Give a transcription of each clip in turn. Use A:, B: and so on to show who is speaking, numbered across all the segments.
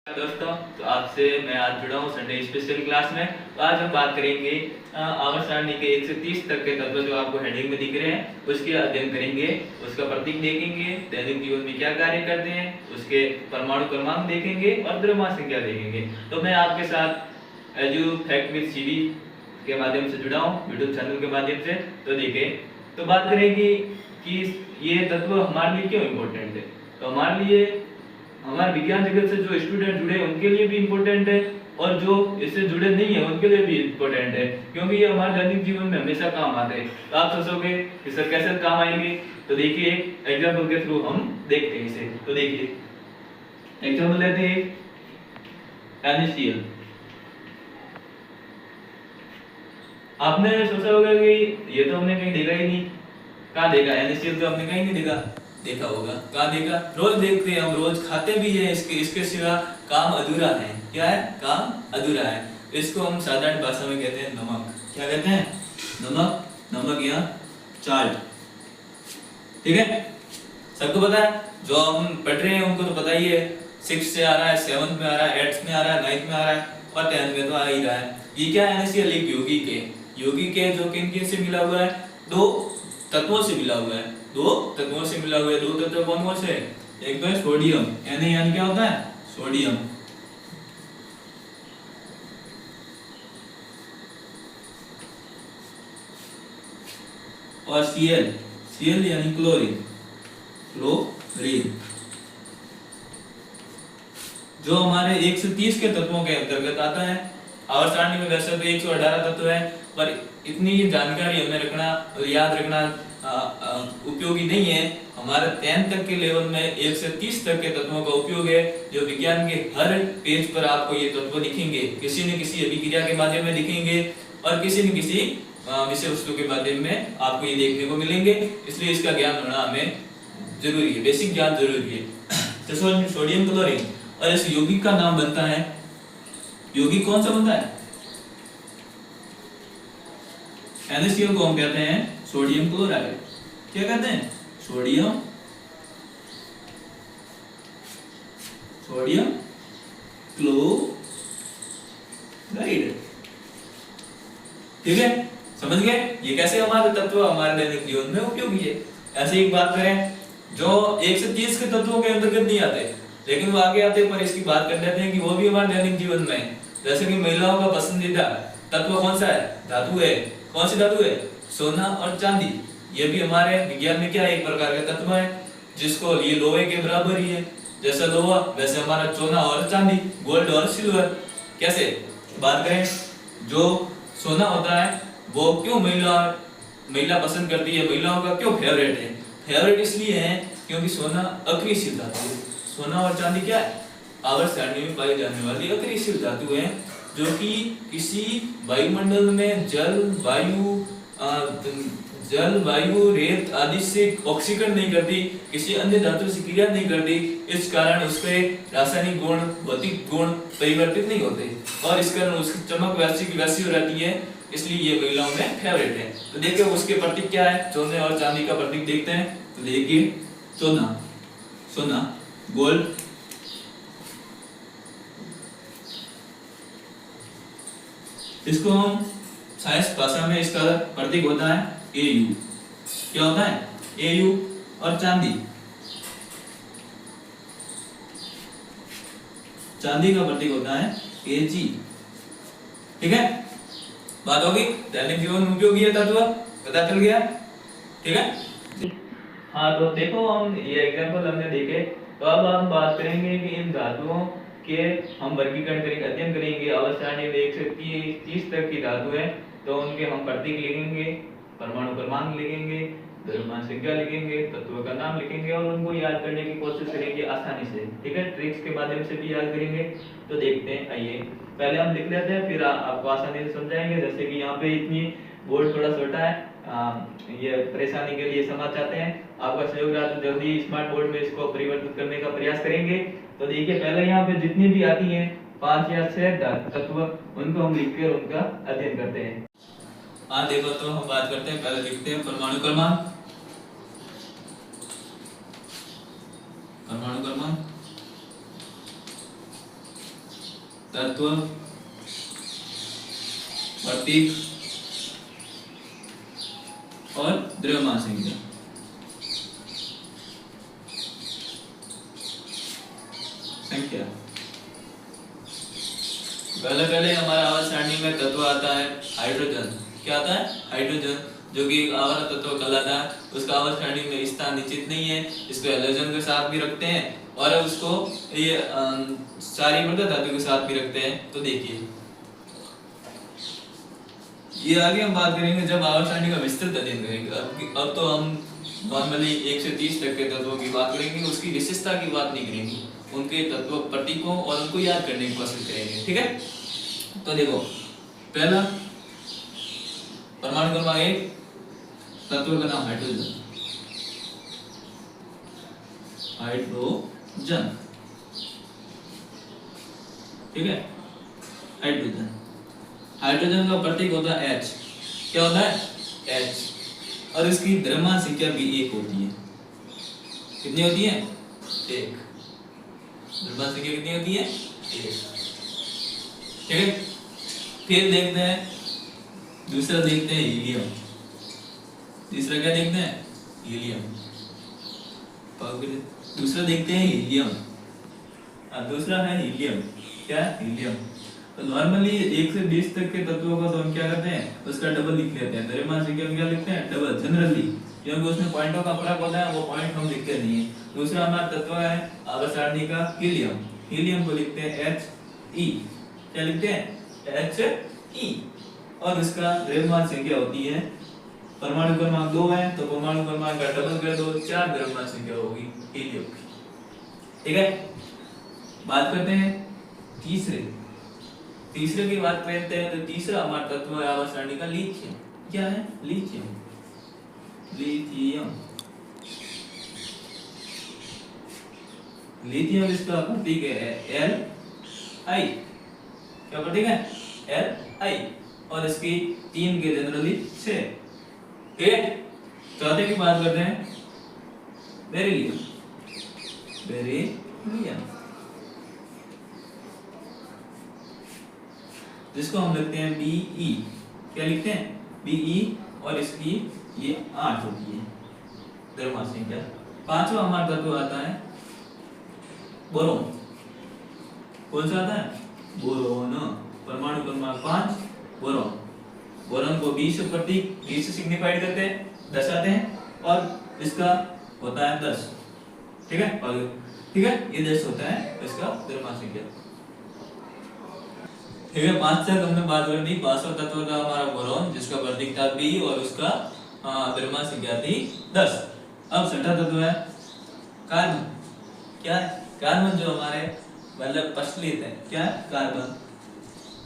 A: दोस्तों, तो आपसे मैं आज जुड़ा हूँ संडे स्पेशल क्लास में। तो आज हम बात करेंगे आवर्त सारणी के 1 से 30 तक के तत्व जो आपको हेडिंग में दिख रहे हैं उसके अध्ययन करेंगे, उसका प्रतीक देखेंगे, दैनिक जीवन में क्या कार्य करते हैं, उसके परमाणु क्रमांक देखेंगे और द्रव्यमान संख्या देखेंगे। तो मैं आपके साथ एजू फैक्ट विद सीवी के माध्यम से जुड़ा हूँ, यूट्यूब चैनल के माध्यम से। तो देखिए, तो बात करेंगे कि ये तत्व हमारे लिए क्यों इम्पोर्टेंट है। तो हमारे लिए, हमारे विज्ञान जगत से जो स्टूडेंट जुड़े हैं उनके लिए भी इम्पोर्टेंट है और जो इससे जुड़े नहीं है उनके लिए भी इम्पोर्टेंट है, क्योंकि ये हमारे दैनिक जीवन में हमेशा काम आते हैं। तो आप सोचोगे कि सर कैसे काम आएंगे, तो देखिए एग्जाम्पल के थ्रू हम देखते हैं इसे। तो देखिए एग्जाम्पल लेते हैं NaCl। आपने सोचा होगा कि ये तो हमने कहीं देखा ही नहीं, कहाँ देखा NaCl, तो हमने कहीं नहीं देखा होगा। कहाँ देखा, रोज देखते हैं हम, रोज खाते भी हैं, इसके सिवा काम अधूरा है। क्या है, काम अधूरा है। इसको हम साधारण भाषा में कहते हैं नमक। क्या कहते हैं, नमक, नमक या चाल्ट। ठीक है, सबको पता है, जो हम पढ़ रहे हैं उनको तो पता ही है। 6 से आ रहा है, 7th में आ रहा है, 8th में आ रहा है, 9th में आ रहा है और 10th में तो आ ही रहा है। ये क्या है, NaCl एक यौगिक है जो किन से मिला हुआ है, दो तत्वों से मिला हुआ है। दो तत्वों से मिला हुआ है। दो तत्व कौन कौन से, एक तो है सोडियम, Na यानी क्या होता है, सोडियम, और Cl यानी क्लोरीन, जो हमारे 1 से 30 के तत्वों के अंतर्गत आता है। आवर्त सारणी में वैसे तो 118 तत्व है, पर इतनी जानकारी हमें रखना और याद रखना उपयोगी नहीं है। हमारे 10th तक के लेवल में 1 से 30 तक के तत्वों का उपयोग है, जो विज्ञान के हर पेज पर आपको ये तत्व दिखेंगे, किसी न किसी अभिक्रिया के माध्यम में दिखेंगे और किसी न किसी विषय वस्तु के माध्यम में आपको ये देखने को मिलेंगे। इसलिए इसका ज्ञान होना हमें जरूरी है, बेसिक ज्ञान जरूरी है। तो सोडियम क्लोरीन, और इस यौगिक का नाम बनता है, यौगिक कौन सा बनता है, NaCl को हम कहते हैं सोडियम क्लोराइड। क्या कहते हैं, सोडियम क्लोराइड। ठीक है, समझ गए, ये कैसे हमारे तत्व हमारे दैनिक जीवन में उपयोगी है। ऐसे एक बात करें, जो 1 से 30 के तत्वों के अंतर्गत नहीं आते लेकिन वो आगे आते, पर इसकी बात कर लेते हैं कि वो भी हमारे दैनिक जीवन में, जैसे कि महिलाओं का पसंदीदा तत्व कौन सा है, धातु है। कौन सी धातु है, सोना और चांदी। ये भी हमारे विज्ञान में क्या है, एक प्रकार का तत्व है, जिसको ये लोहे के बराबर ही है। जैसा लोहा वैसे हमारा सोना और चांदी, गोल्ड और सिल्वर। कैसे बात करें, जो सोना होता है वो क्यों महिला पसंद करती है, महिलाओं का क्यों फेवरेट है, फेवरेट इसलिए है क्योंकि सोना अक्रियशील धातु है। सोना और चांदी क्या है, आवर्त सारणी में पाई जाने वाली अक्रियशील धातु है, जो कि किसी वायुमंडल में जल वायु रेत आदि से ऑक्सीकरण नहीं करती, किसी अन्य धातु से क्रिया नहीं करती। इस कारण उसके रासायनिक गुण, भौतिक गुण परिवर्तित नहीं होते और इस कारण उसकी चमक वैसी की वैसी हो रहती है। इसलिए ये महिलाओं में फेवरेट है। तो देखिए उसके प्रतीक क्या है, सोने और चांदी का प्रतीक देखते हैं। तो देखिए सोना गोल्ड, इसको हम साइंस भाषा में इसका प्रतीक होता है Au। क्या होता है, Au। और चांदी का प्रतीक होता है Ag। ठीक है, बात होगी, दैनिक जीवन में उपयोगी है तत्व, पता चल गया। ठीक है, हाँ तो देखो हम ये एग्जांपल हमने देखे। तो अब हम बात करेंगे कि इन धातुओं के हम वर्गीकरण करेंगे, अध्ययन करेंगे। आवर्त सारणी में 1 से 30 तक की धातु है, तो उनके हम प्रतीक लिखेंगे, परमाणु क्रमांक लिखेंगे, द्रव्यमान संख्या लिखेंगे, तत्व का नाम लिखेंगे और उनको याद करने की कोशिश करेंगे आसानी से। ठीक है, ट्रिक्स के माध्यम से भी याद करेंगे। तो देखते हैं, आइए पहले हम लिख लेते हैं, फिर आपको आसानी से समझाएंगे। जैसे कि यहाँ पे इतनी बोर्ड थोड़ा छोटा है, ये परेशानी के लिए क्षमा चाहते हैं। आपका सहयोग रहा तो जल्दी स्मार्ट बोर्ड में इसको परिवर्तित करने का प्रयास करेंगे। तो देखिए पहले यहाँ पे जितनी भी आती हैं 5 या 6 तत्व, उनको हम लिखकर उनका अध्ययन करते हैं। हाँ देखो, तो हम बात करते हैं, पहले लिखते हैं परमाणु क्रमांक। परमाणु क्रमांक तत्व प्रतीक और द्रव्यमान संख्या। पहले हमारा आवर्त सारणी में तत्व आता है हाइड्रोजन। क्या आता है? हाइड्रोजन, जो कि आवर्त तत्व कहलाता है। उसका आवर्त सारणी में स्थान निश्चित नहीं है, इसको हैलोजन के साथ भी रखते हैं और उसको ये सारी मृदा धातु के साथ भी रखते हैं। तो देखिए ये आगे हम बात करेंगे जब आवर्त सारणी का विस्तृत अध्ययन करेंगे। अब तो हम नॉर्मली 1 से 30 तक के तत्वों की बात करेंगे, उसकी विशेषता की बात नहीं करेंगे, उनके तत्व प्रतीकों और उनको याद करने की कोशिश करेंगे। ठीक है, तो देखो पहला परमाणु क्रमांक 1 तत्व का नाम हाइड्रोजन। हाइड्रोजन, ठीक है, हाइड्रोजन। हाइड्रोजन का प्रतीक होता है H। क्या होता है? H। और इसकी द्रव्यमान संख्या भी 1 होती है। कितनी होती है? 1। द्रव्यमान संख्या कितनी होती है? 1। ठीक है, फिर देखते हैं दूसरा, देखते हैं हीलियम। तीसरा क्या देखते हैं? हीलियम। दूसरा देखते हैं हीलियम। दूसरा है हीलियम। क्या? हीलियम। तो नॉर्मली 1 से 20 तक के तत्वों का तो हम क्या करते हैं, उसका डबल लिख लेते हैं। द्रव्यमान संख्या क्या लिखते हैं? डबल, जनरली, क्योंकि उसमें पॉइंटों का फर्क होता है, वो पॉइंट हम लिखते नहीं है। दूसरा हमारा तत्व है आवर्त सारणी का हीलियम। हीलियम को लिखते हैं He। क्या लिखते हैं? He। और उसका द्रव्यमान संख्या होती है, परमाणु क्रमांक 2 है तो परमाणु क्रमांक का डबल कर दो, 4 द्रव्यमान संख्या होगी हीलियम की। ठीक है, बात करते हैं तीसरे की बात करते हैं। तो तीसरा हमारा तत्व है आवर्त सारणी का लिथियम। क्या है? लिथियम। लिथियम, लिथियम इसका प्रतीक है Li। क्या प्रतीक है? Li। और इसकी 3 के जनरली 6। ठीक है, चौथे की बात करते हैं बेरिलियम। बेरिलियम, जिसको हम लिखते हैं Be। क्या लिखते हैं? Be। और इसकी ये 8 होती है द्रव्यमान संख्या। पांचवा हमारा तत्व आता है बोरोन। कौन सा आता है? बोरोन। परमाणु क्रमांक 5 बोरोन। बोरोन को 20 प्रतीक 20 से सिग्निफाइड करते हैं, दर्शाते हैं, और इसका होता है 10। ठीक है, ठीक है, ये 10 होता है इसका द्रव्यमान संख्या। ठीक है, 5 तक हमने बात कर दी। 5वां तत्व था हमारा बोरोन, जिसका प्रतीक था बी और उसका द्रव्यमान संख्या थी 10। अब छठा तत्व है कार्बन। क्या है? कार्बन जो हमारे मतलब प्रचलित है। क्या है? कार्बन।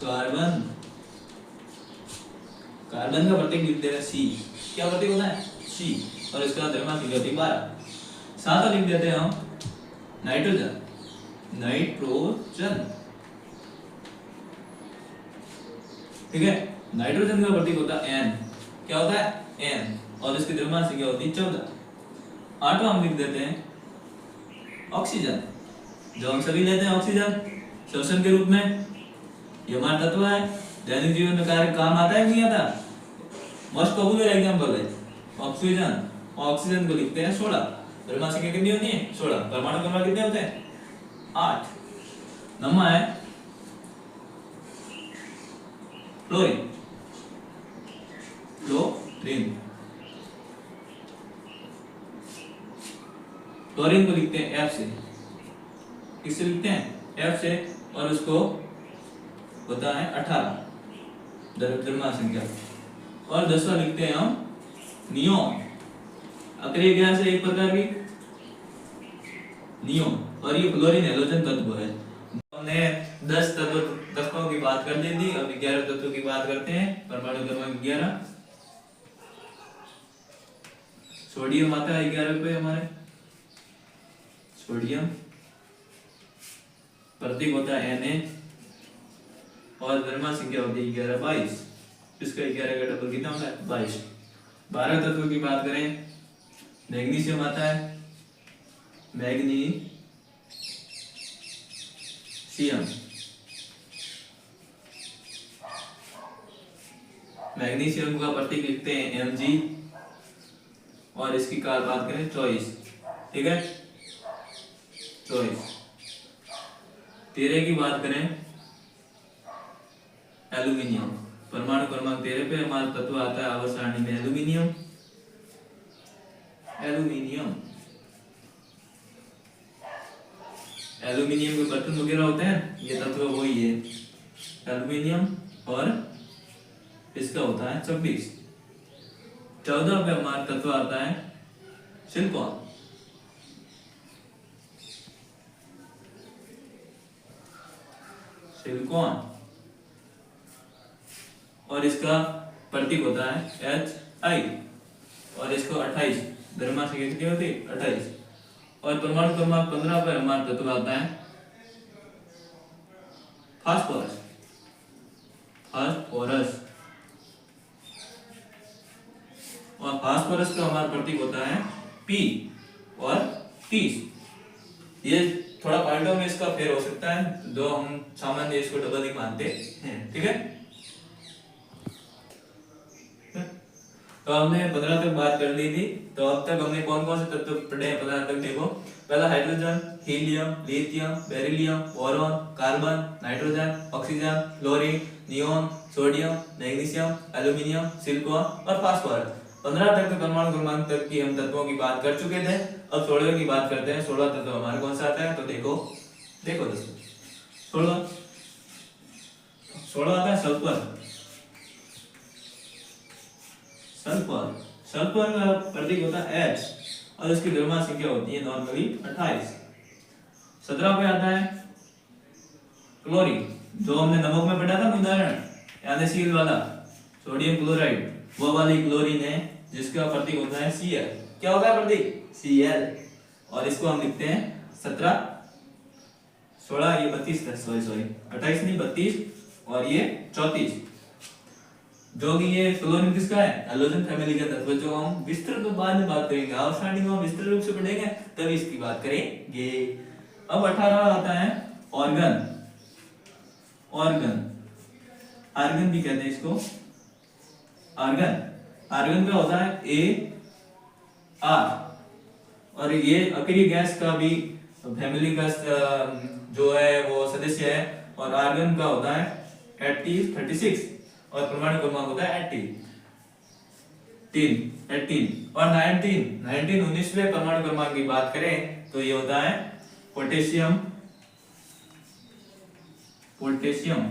A: कार्बन, कार्बन का प्रतीक लिख देते हैं सी। क्या प्रतीक होता है? सी। और इसका द्रव्यमान संख्या होती है 12। साथ लिख देते हैं हम नाइट्रोजन। नाइट्रोजन, ठीक है, नाइट्रोजन का प्रतीक होता है N। क्या होता है? N। और इसकी द्रव्यमान संख्या होती है 14। 8वां हम लिख देते हैं ऑक्सीजन, जो हम सभी लेते हैं ऑक्सीजन श्वसन के रूप में। ये हमारा तत्व है, दैनिक जीवन में कार्य काम आता है कि नहीं आता? मोस्ट पॉपुलर एग्जांपल है ऑक्सीजन। ऑक्सीजन को लिखते हैं 16। द्रव्यमान संख्या कितनी होती है? 16। परमाणु क्रमांक कितने होते हैं? 8। नंबर है फ्लोरीन। फ्लोरीन, फ्लोरीन को लिखते हैं F से। किससे लिखते हैं? F से। और उसको होता है 18 द्रव्यमान संख्या। और 10वां लिखते हैं हम नियोन। अक्रिय गैस है एक प्रकार की, नियोन। और ये फ्लोरीन हैलोजन तत्व है। हमने 10 तत्वों की बात कर ली थी। अब 11 तत्वों की बात करते हैं। परमाणु क्रमांक 11 सोडियम आता है 11 पे हमारे। सोडियम, प्रतीक होता है Na। और द्रव्यमान संख्या होती है 11 22। इसका 11 का डबल कितना होता है? 22। 12 तत्वों की बात करें, मैग्नीशियम आता है। मैग्नीशियम, मैग्नीशियम का प्रतीक लिखते हैं Mg, और इसकी कार बात करें चॉइस, ठीक है, चॉइस। 13 की बात करें एल्यूमिनियम, परमाणु क्रमांक 13 पे हमारा तत्व आता है आवर्त सारणी में एल्यूमिनियम, एल्यूमिनियम। एल्यूमिनियम के बर्तन वगैरह होते हैं, ये तत्व वही है एल्यूमिनियम, और इसका होता है 26। 14 पे हमारा तत्व आता है सिलिकॉन, सिलिकॉन, और इसका प्रतीक होता है Hi, और इसको 28 द्रव्यमान संख्या कितनी होती है 28। और परमाणु क्रमांक 15 पर हमारा तत्व आता है फास्फोरस, फास्फोरस, और फास्फोरस का हमारा प्रतीक होता है P और 30। ये थोड़ा पॉइंटों में इसका फेर हो सकता है, जो हम सामान्य इसको डबल ही मानते हैं, ठीक है। तो हमने 15 तक बात कर ली थी। तो अब तक हमने कौन कौन से तत्व पढ़े हैं 15 तक देखो। पहला hydrogen, helium, lithium, beryllium, boron, carbon, nitrogen, oxygen, chlorine, neon, sodium, magnesium, aluminium, silicon और फास्फोरस। 15 तक परमाणु क्रमांक तक की हम तत्वों की बात कर चुके थे। अब 16वें की बात करते हैं। 16 तत्व हमारा कौन सा आता है, तो देखो दोस्तों 16 आता है सल्फर। सल्फर, सल्फर का प्रतीक होता है H, और इसकी द्रव्यमान संख्या होती है नॉर्मली 28। 17 पे आता है क्लोरीन, जो हमने नमक में पढ़ा था ना उदाहरण, यानी सील वाला सोडियम क्लोराइड, वो वाली क्लोरीन है जिसका प्रतीक होता है Cl। क्या होता है प्रतीक Cl, और इसको हम लिखते हैं 17, 16, ये 32 था, सॉरी 28 नहीं 32, और ये 34, जो कि ये क्लोरीन किसका है, हैलोजन फैमिली का तत्व, जो हम विस्तृत बाद में बात करेंगे, आवर्त में विस्तृत रूप से पढ़ेंगे तब इसकी बात करेंगे। अब 18 आता है ऑर्गन, ऑर्गन, आर्गन भी कहते हैं इसको, आर्गन। आर्गन का होता है AR, और ये अक्रिय गैस का भी फैमिली का जो है वो सदस्य है, और आर्गन का होता है 36, और परमाणु क्रमांक होता है 18 और 19वें परमाणु क्रमांक की बात करें तो ये होता है पोटेशियम, पोटेशियम,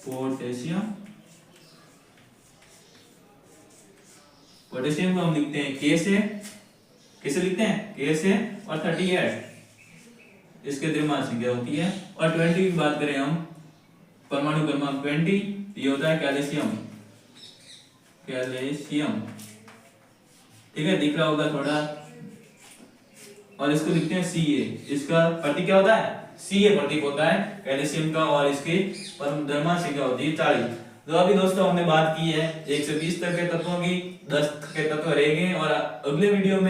A: पोटेशियम, पोटेशियम को हम लिखते हैं K से, किसे लिखते हैं K से, और 38 इसके द्रव्यमान संख्या होती है। और 20 की बात करें हम, परमाणु क्रमांक 20, ये होता है कैल्शियम, कैल्शियम, ठीक है, दिख रहा होगा थोड़ा, और इसको लिखते हैं Ca। इसका प्रतीक क्या होता है, Ca प्रतीक होता है कैल्शियम का, और इसकी द्रव्यमान संख्या होती है 40। तो अभी दोस्तों हमने बात की है 1 से 20 तक के तत्वों की, 10 के तत्व रह गए, और अगले वीडियो में